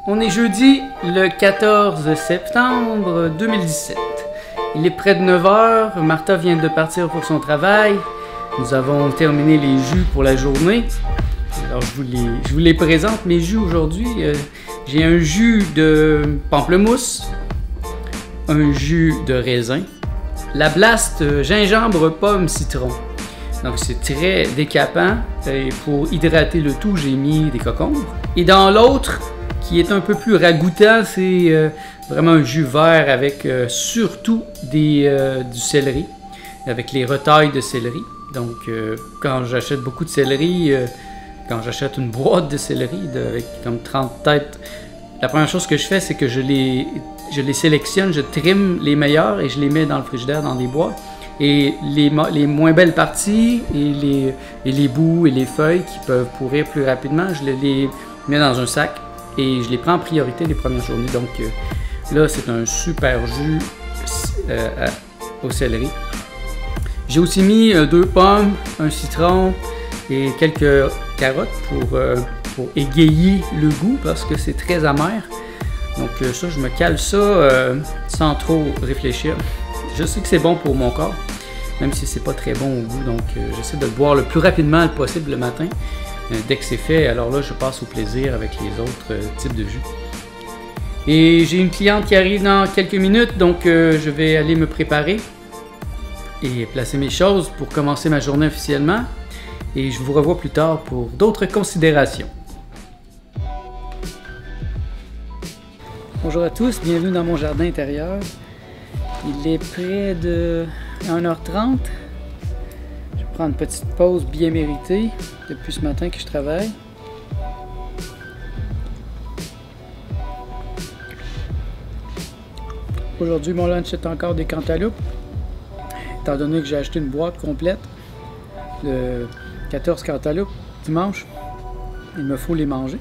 On est jeudi le 14 septembre 2017. Il est près de 9 h, Martha vient de partir pour son travail. Nous avons terminé les jus pour la journée. Alors je vous les présente, mes jus aujourd'hui. J'ai un jus de pamplemousse, un jus de raisin, la Blast gingembre, pomme, citron. Donc c'est très décapant et pour hydrater le tout, j'ai mis des concombres. Et dans l'autre, qui est un peu plus ragoûtant, c'est vraiment un jus vert avec surtout du céleri, avec les retailles de céleri. Donc quand j'achète beaucoup de céleri, quand j'achète une boîte de céleri avec comme 30 têtes, la première chose que je fais, c'est que je les sélectionne, je trim les meilleurs et je les mets dans le frigidaire dans des boîtes. Et les moins belles parties et les bouts et les feuilles qui peuvent pourrir plus rapidement, je les mets dans un sac et je les prends en priorité les premières journées. Donc là, c'est un super jus au céleri. J'ai aussi mis 2 pommes, un citron et quelques carottes pour égayer le goût parce que c'est très amer. Donc ça, je me cale ça sans trop réfléchir. Je sais que c'est bon pour mon corps, même si c'est pas très bon au goût. Donc j'essaie de le boire le plus rapidement possible le matin. Dès que c'est fait, alors là, je passe au plaisir avec les autres types de jus. Et j'ai une cliente qui arrive dans quelques minutes, donc je vais aller me préparer et placer mes choses pour commencer ma journée officiellement. Et je vous revois plus tard pour d'autres considérations. Bonjour à tous, bienvenue dans mon jardin intérieur. Il est près de 1h30. Je prends une petite pause bien méritée depuis ce matin que je travaille. Aujourd'hui, mon lunch est encore des cantaloupes, étant donné que j'ai acheté une boîte complète de 14 cantaloupes dimanche. Il me faut les manger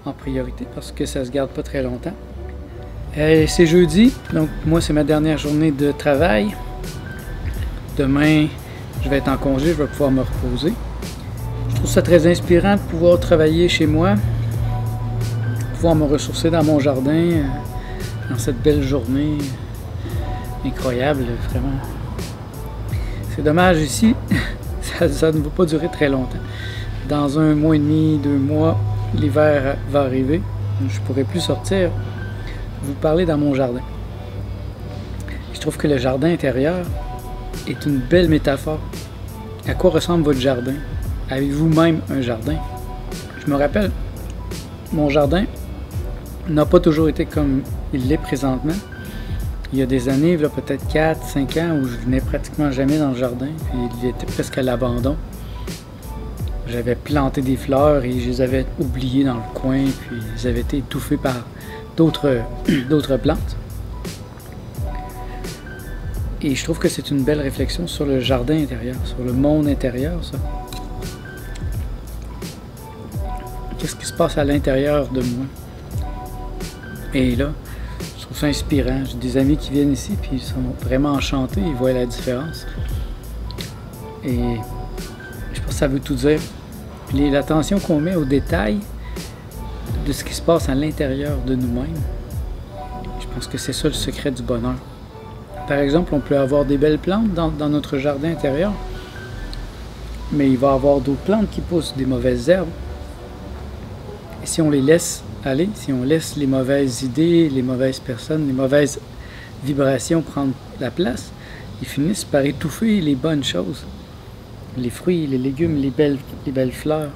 en priorité parce que ça se garde pas très longtemps. C'est jeudi, donc moi c'est ma dernière journée de travail. Demain, je vais être en congé, je vais pouvoir me reposer. Je trouve ça très inspirant de pouvoir travailler chez moi, pouvoir me ressourcer dans mon jardin, dans cette belle journée incroyable, vraiment. C'est dommage ici, ça ne va pas durer très longtemps. Dans 1 mois et demi, 2 mois, l'hiver va arriver. Je ne pourrai plus sortir, vous parler dans mon jardin. Je trouve que le jardin intérieur est une belle métaphore. À quoi ressemble votre jardin? Avez-vous même un jardin? Je me rappelle, mon jardin n'a pas toujours été comme il l'est présentement. Il y a des années, peut-être 4-5 ans, où je venais pratiquement jamais dans le jardin, puis il était presque à l'abandon. J'avais planté des fleurs et je les avais oubliées dans le coin, puis ils avaient été étouffés par d'autres plantes. Et je trouve que c'est une belle réflexion sur le jardin intérieur, sur le monde intérieur, ça. Qu'est-ce qui se passe à l'intérieur de moi? Et là, je trouve ça inspirant. J'ai des amis qui viennent ici, puis ils sont vraiment enchantés, ils voient la différence. Et je pense que ça veut tout dire. Puis l'attention qu'on met aux détails de ce qui se passe à l'intérieur de nous-mêmes, je pense que c'est ça le secret du bonheur. Par exemple, on peut avoir des belles plantes dans notre jardin intérieur, mais il va y avoir d'autres plantes qui poussent, des mauvaises herbes. Et si on les laisse aller, si on laisse les mauvaises idées, les mauvaises personnes, les mauvaises vibrations prendre la place, ils finissent par étouffer les bonnes choses. Les fruits, les légumes, les belles fleurs.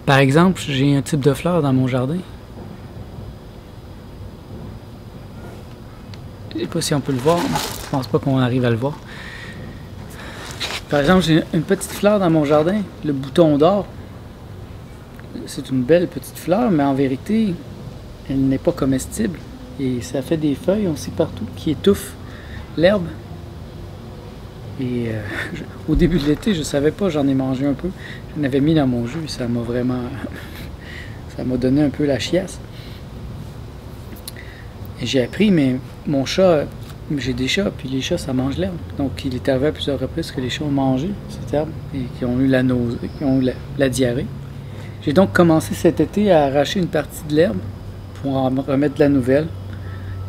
Par exemple, j'ai un type de fleur dans mon jardin. Je ne sais pas si on peut le voir, mais je pense pas qu'on arrive à le voir. Par exemple, j'ai une petite fleur dans mon jardin, le bouton d'or. C'est une belle petite fleur, mais en vérité, elle n'est pas comestible. Et ça fait des feuilles aussi partout qui étouffent l'herbe. Et au début de l'été, je ne savais pas, j'en ai mangé un peu. J'en avais mis dans mon jus et ça m'a vraiment... ça m'a donné un peu la chiasse. Et j'ai appris, mais mon chat, j'ai des chats, puis les chats, ça mange l'herbe. Donc il est arrivé à plusieurs reprises que les chats ont mangé cette herbe et qui ont eu la nausée, qui ont eu la diarrhée. J'ai donc commencé cet été à arracher une partie de l'herbe pour en remettre de la nouvelle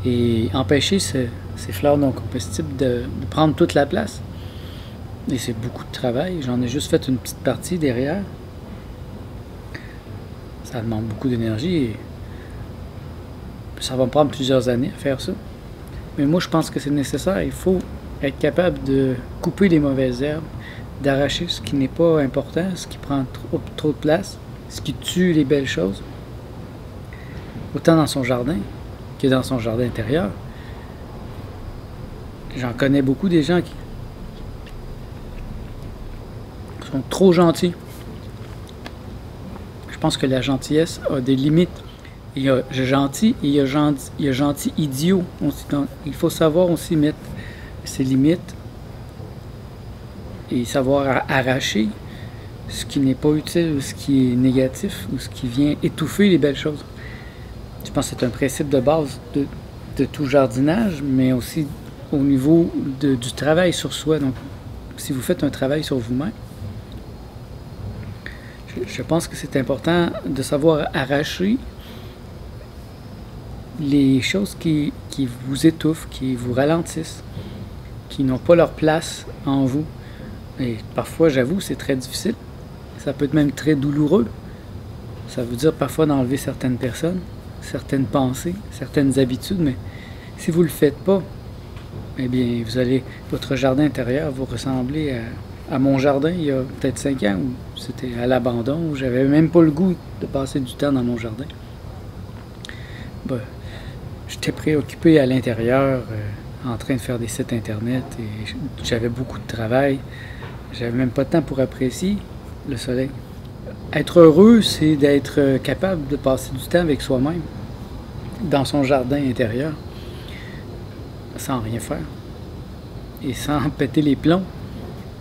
et empêcher ces fleurs non comestibles de prendre toute la place. Et c'est beaucoup de travail. J'en ai juste fait une petite partie derrière. Ça demande beaucoup d'énergie et ça va me prendre plusieurs années à faire ça. Mais moi, je pense que c'est nécessaire. Il faut être capable de couper les mauvaises herbes, d'arracher ce qui n'est pas important, ce qui prend trop de place, ce qui tue les belles choses, autant dans son jardin que dans son jardin intérieur. J'en connais beaucoup des gens qui sont trop gentils. Je pense que la gentillesse a des limites. Il y a gentil et il y a gentil idiot. Il faut savoir aussi mettre ses limites et savoir arracher ce qui n'est pas utile ou ce qui est négatif ou ce qui vient étouffer les belles choses. Je pense que c'est un principe de base de tout jardinage, mais aussi au niveau du travail sur soi. Donc, si vous faites un travail sur vous-même, je pense que c'est important de savoir arracher les choses qui vous étouffent, qui vous ralentissent, qui n'ont pas leur place en vous. Et parfois, j'avoue, c'est très difficile. Ça peut être même très douloureux. Ça veut dire parfois d'enlever certaines personnes, certaines pensées, certaines habitudes, mais si vous ne le faites pas, eh bien, votre jardin intérieur va ressembler à mon jardin il y a peut-être 5 ans, où c'était à l'abandon, où j'avais même pas le goût de passer du temps dans mon jardin. Ben, j'étais préoccupé à l'intérieur, en train de faire des sites internet, et j'avais beaucoup de travail. J'avais même pas de temps pour apprécier le soleil. Être heureux, c'est d'être capable de passer du temps avec soi-même, dans son jardin intérieur, sans rien faire, et sans péter les plombs.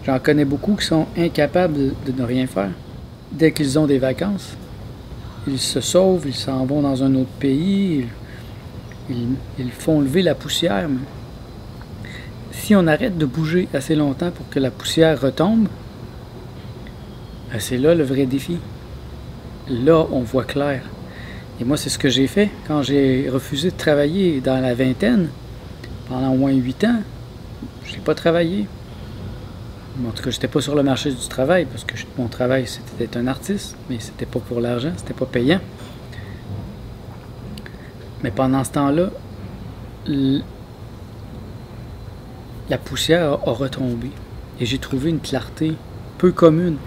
J'en connais beaucoup qui sont incapables de ne rien faire. Dès qu'ils ont des vacances, ils se sauvent, ils s'en vont dans un autre pays, ils font lever la poussière. Si on arrête de bouger assez longtemps pour que la poussière retombe, c'est là le vrai défi. Là, on voit clair. Et moi, c'est ce que j'ai fait quand j'ai refusé de travailler dans la vingtaine. Pendant au moins 8 ans, je n'ai pas travaillé. En tout cas, j'étais pas sur le marché du travail, parce que mon travail, c'était d'être un artiste, mais c'était pas pour l'argent, c'était pas payant. Mais pendant ce temps-là, la poussière a retombé. Et j'ai trouvé une clarté peu commune.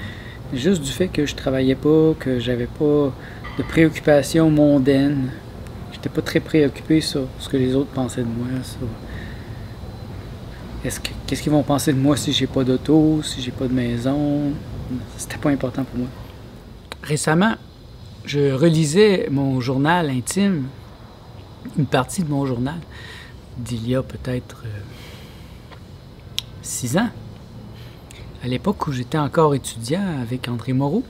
Juste du fait que je travaillais pas, que j'avais pas de préoccupations mondaines. J'étais pas très préoccupé sur ce que les autres pensaient de moi. Qu'est-ce qu'ils vont penser de moi si j'ai pas d'auto, si j'ai pas de maison? C'était pas important pour moi. Récemment, je relisais mon journal intime, une partie de mon journal, d'il y a peut-être 6 ans, à l'époque où j'étais encore étudiant avec André Moreau.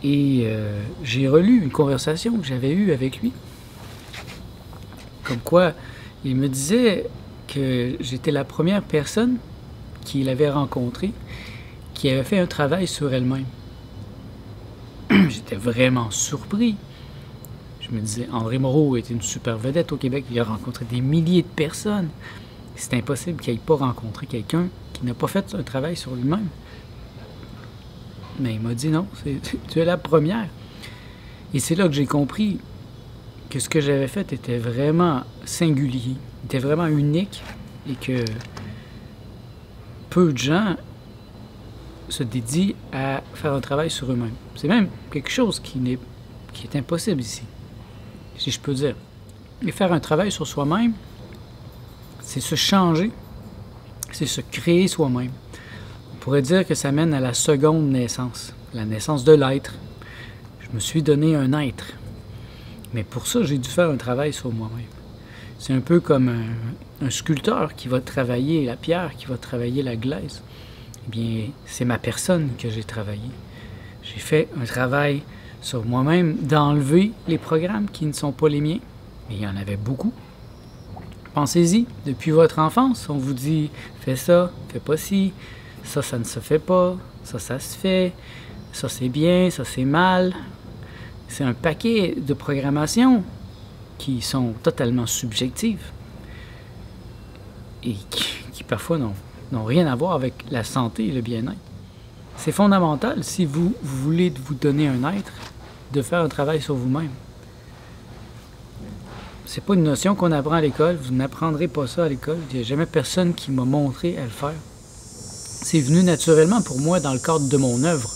Et j'ai relu une conversation que j'avais eue avec lui. Comme quoi, il me disait que j'étais la première personne qu'il avait rencontrée qui avait fait un travail sur elle-même. J'étais vraiment surpris. Je me disais, André Moreau était une super vedette au Québec, il a rencontré des milliers de personnes. C'est impossible qu'il n'ait pas rencontré quelqu'un qui n'a pas fait un travail sur lui-même. Mais il m'a dit non, tu es la première. Et c'est là que j'ai compris que ce que j'avais fait était vraiment singulier, était vraiment unique, et que peu de gens se dédient à faire un travail sur eux-mêmes. C'est même quelque chose qui est impossible ici, si je peux dire. Et faire un travail sur soi-même, c'est se changer, c'est se créer soi-même. On pourrait dire que ça mène à la seconde naissance, la naissance de l'être. Je me suis donné un être. Mais pour ça, j'ai dû faire un travail sur moi-même. C'est un peu comme un sculpteur qui va travailler la pierre, qui va travailler la glaise. Eh bien, c'est ma personne que j'ai travaillé. J'ai fait un travail sur moi-même d'enlever les programmes qui ne sont pas les miens. Mais il y en avait beaucoup. Pensez-y, depuis votre enfance, on vous dit « fais ça, fais pas ci, ça ne se fait pas, ça se fait, ça c'est bien, ça c'est mal ». C'est un paquet de programmation qui sont totalement subjectives et qui parfois n'ont rien à voir avec la santé et le bien-être. C'est fondamental, si vous voulez vous donner un être, de faire un travail sur vous-même. C'est pas une notion qu'on apprend à l'école, vous n'apprendrez pas ça à l'école, il n'y a jamais personne qui m'a montré à le faire. C'est venu naturellement pour moi dans le cadre de mon œuvre,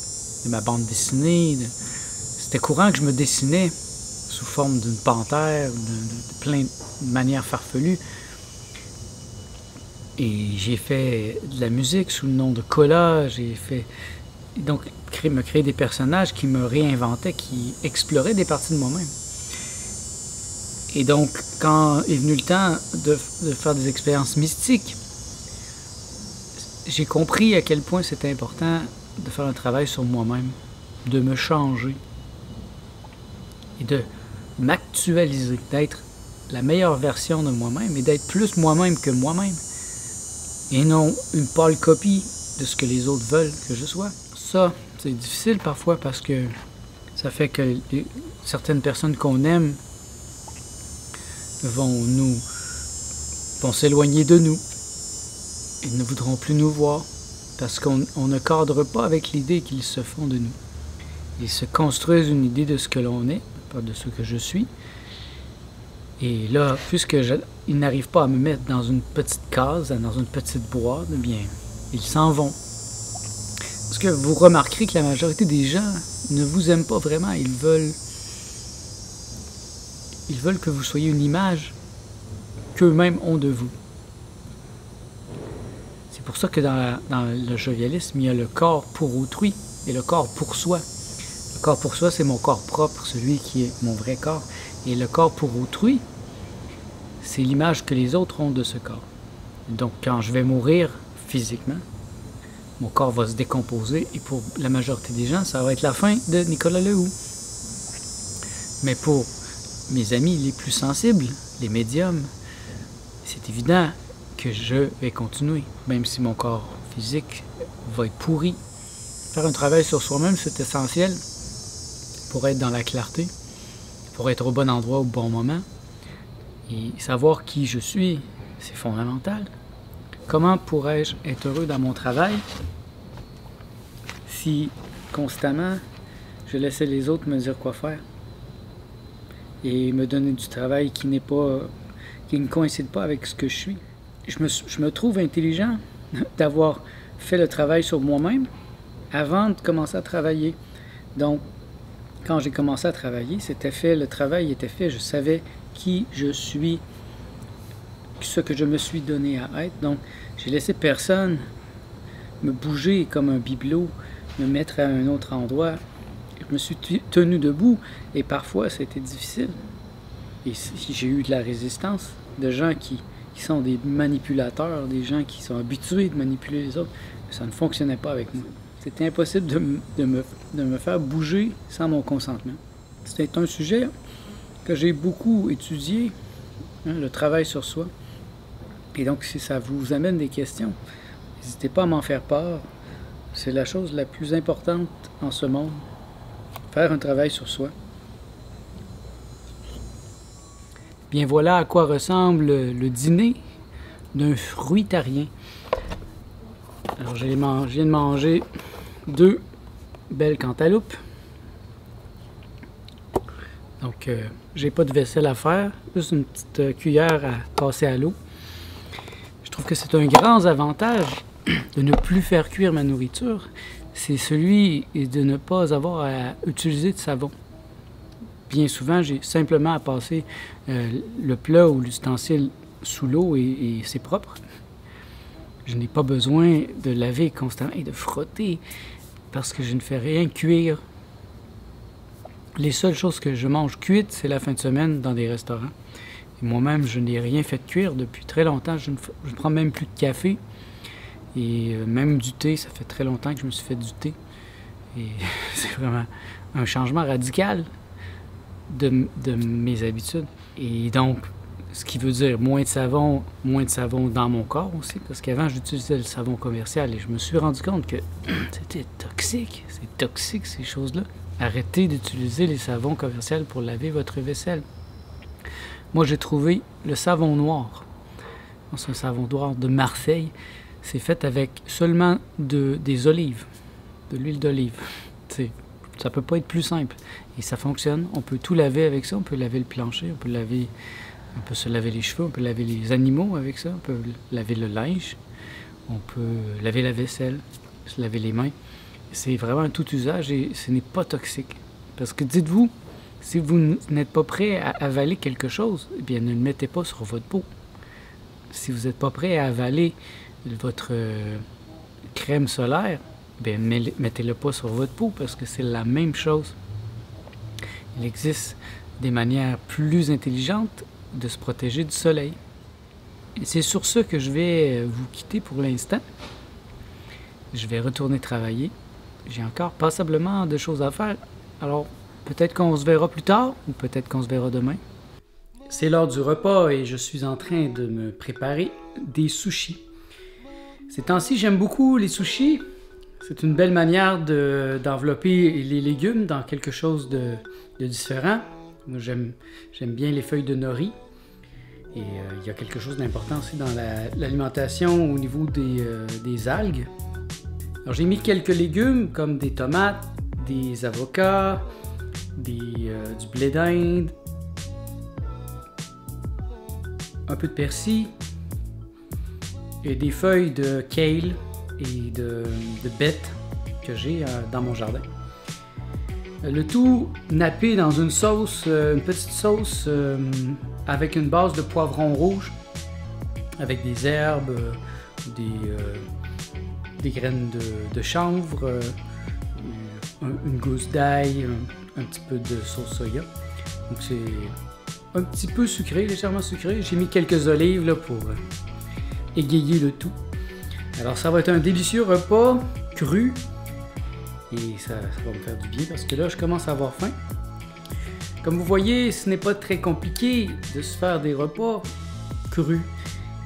de ma bande dessinée. C'était courant que je me dessinais sous forme d'une panthère, de plein de manières farfelues. Et j'ai fait de la musique sous le nom de Cola, j'ai fait donc me créer des personnages qui me réinventaient, qui exploraient des parties de moi-même. Et donc, quand est venu le temps de faire des expériences mystiques, j'ai compris à quel point c'était important de faire un travail sur moi-même, de me changer et de m'actualiser, d'être la meilleure version de moi-même et d'être plus moi-même que moi-même et non une pâle copie de ce que les autres veulent que je sois. Ça, c'est difficile parfois parce que ça fait que certaines personnes qu'on aime vont s'éloigner de nous. Ils ne voudront plus nous voir parce qu'on ne cadre pas avec l'idée qu'ils se font de nous. Ils se construisent une idée de ce que l'on est, pas de ce que je suis. Et là, ils n'arrivent pas à me mettre dans une petite case, dans une petite boîte, eh bien, ils s'en vont. Parce que vous remarquerez que la majorité des gens ne vous aiment pas vraiment. Ils veulent que vous soyez une image qu'eux-mêmes ont de vous. C'est pour ça que dans le jovialisme, il y a le corps pour autrui et le corps pour soi. Le corps pour soi, c'est mon corps propre, celui qui est mon vrai corps. Et le corps pour autrui, c'est l'image que les autres ont de ce corps. Donc, quand je vais mourir physiquement, mon corps va se décomposer et pour la majorité des gens, ça va être la fin de Nicolas Lehoux. Mais pour mes amis les plus sensibles, les médiums, c'est évident que je vais continuer, même si mon corps physique va être pourri. Faire un travail sur soi-même, c'est essentiel pour être dans la clarté, pour être au bon endroit au bon moment. Et savoir qui je suis, c'est fondamental. Comment pourrais-je être heureux dans mon travail si constamment je laissais les autres me dire quoi faire et me donner du travail qui ne coïncide pas avec ce que je suis? Je me trouve intelligent d'avoir fait le travail sur moi-même avant de commencer à travailler. Donc, quand j'ai commencé à travailler, c'était fait, le travail était fait, je savais qui je suis, ce que je me suis donné à être. Donc, j'ai laissé personne me bouger comme un bibelot, me mettre à un autre endroit. Je me suis tenu debout et parfois c'était difficile. Et j'ai eu de la résistance de gens qui sont des manipulateurs, des gens qui sont habitués de manipuler les autres. Mais ça ne fonctionnait pas avec moi. C'était impossible de me faire bouger sans mon consentement. C'était un sujet que j'ai beaucoup étudié, hein, le travail sur soi. Et donc, si ça vous amène des questions, n'hésitez pas à m'en faire part. C'est la chose la plus importante en ce monde, faire un travail sur soi. Bien voilà à quoi ressemble le dîner d'un fruitarien. Alors, je viens de manger 2 belles cantaloupes. Donc, j'ai pas de vaisselle à faire, juste une petite cuillère à passer à l'eau. Je trouve que c'est un grand avantage de ne plus faire cuire ma nourriture. C'est celui de ne pas avoir à utiliser de savon. Bien souvent, j'ai simplement à passer le plat ou l'ustensile sous l'eau et c'est propre. Je n'ai pas besoin de laver constamment et de frotter parce que je ne fais rien cuire. Les seules choses que je mange cuites, c'est la fin de semaine dans des restaurants. Et moi-même, je n'ai rien fait cuire depuis très longtemps. Je ne prends même plus de café. Et même du thé, ça fait très longtemps que je me suis fait du thé. Et c'est vraiment un changement radical de mes habitudes. Et donc, ce qui veut dire moins de savon dans mon corps aussi, parce qu'avant, j'utilisais le savon commercial et je me suis rendu compte que c'était toxique. C'est toxique, ces choses-là. Arrêtez d'utiliser les savons commerciaux pour laver votre vaisselle. Moi, j'ai trouvé le savon noir. C'est un savon noir de Marseille. C'est fait avec seulement des olives, de l'huile d'olive. Ça peut pas être plus simple. Et ça fonctionne. On peut tout laver avec ça. On peut laver le plancher, on peut se laver les cheveux, on peut laver les animaux avec ça, on peut laver le linge, on peut laver la vaisselle, se laver les mains. C'est vraiment un tout usage et ce n'est pas toxique. Parce que dites-vous, si vous n'êtes pas prêt à avaler quelque chose, eh bien ne le mettez pas sur votre peau. Si vous n'êtes pas prêt à avaler votre crème solaire, bien mettez-le pas sur votre peau parce que c'est la même chose. Il existe des manières plus intelligentes de se protéger du soleil. Et c'est sur ce que je vais vous quitter pour l'instant. Je vais retourner travailler. J'ai encore passablement de choses à faire. Alors, peut-être qu'on se verra plus tard ou peut-être qu'on se verra demain. C'est l'heure du repas et je suis en train de me préparer des sushis. Ces temps-ci, j'aime beaucoup les sushis. C'est une belle manière d'envelopper les légumes dans quelque chose de différent. Moi, j'aime bien les feuilles de nori. Et il y a quelque chose d'important aussi dans l'alimentation au niveau des algues. Alors, j'ai mis quelques légumes comme des tomates, des avocats, du blé d'Inde, un peu de persil et des feuilles de kale et de bête que j'ai dans mon jardin. Le tout nappé dans une sauce, une petite sauce avec une base de poivron rouge, avec des herbes, des graines de chanvre, une gousse d'ail, un petit peu de sauce soya. Donc c'est un petit peu sucré, légèrement sucré. J'ai mis quelques olives là, pour égayer le tout. Alors ça va être un délicieux repas cru. Et ça va me faire du bien parce que là, je commence à avoir faim. Comme vous voyez, ce n'est pas très compliqué de se faire des repas crus.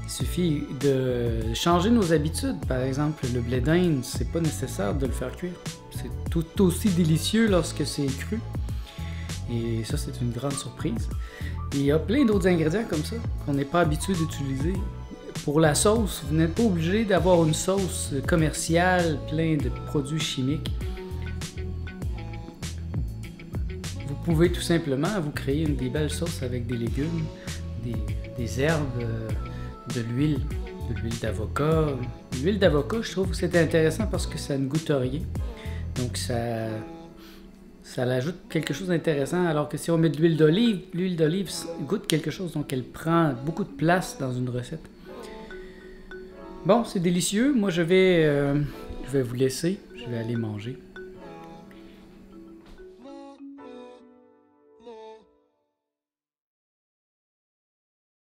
Il suffit de changer nos habitudes. Par exemple, le blé d'Inde, c'est pas nécessaire de le faire cuire. C'est tout aussi délicieux lorsque c'est cru. Et ça, c'est une grande surprise. Et il y a plein d'autres ingrédients comme ça qu'on n'est pas habitué d'utiliser. Pour la sauce, vous n'êtes pas obligé d'avoir une sauce commerciale plein de produits chimiques. Vous pouvez tout simplement vous créer des belles sauces avec des légumes, des herbes, de l'huile d'avocat. L'huile d'avocat, je trouve que c'est intéressant parce que ça ne goûte rien. Donc ça l'ajoute quelque chose d'intéressant, alors que si on met de l'huile d'olive goûte quelque chose, donc elle prend beaucoup de place dans une recette. Bon, c'est délicieux. Moi, je vais vous laisser. Je vais aller manger.